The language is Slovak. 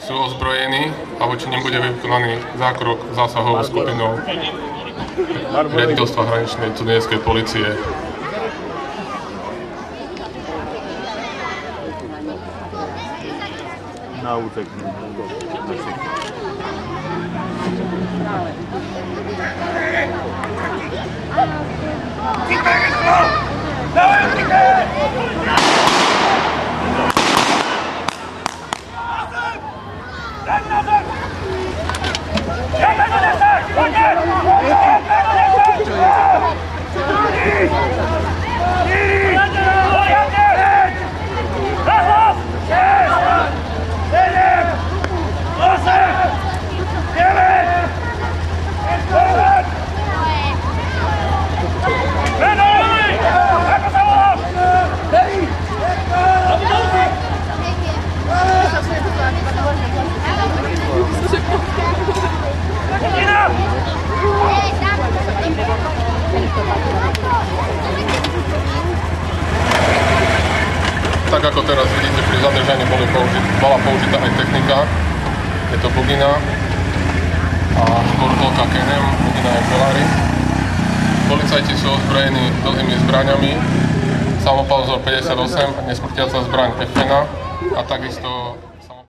sú ozbrojení a voči nim bude vykonaný zákrok zásahovou skupinou riaditeľstva hraničnej tuniskej polície. Na útek. Tak ako teraz vidíte, pri zadržaní bola použitá aj technika. Je to bugina a štvorkolka Kenem, bugina je Polaris. Policajti sú ozbrojení dlhými zbraňami, samopal vzor 58, nesmrtiaca zbraň FN a takisto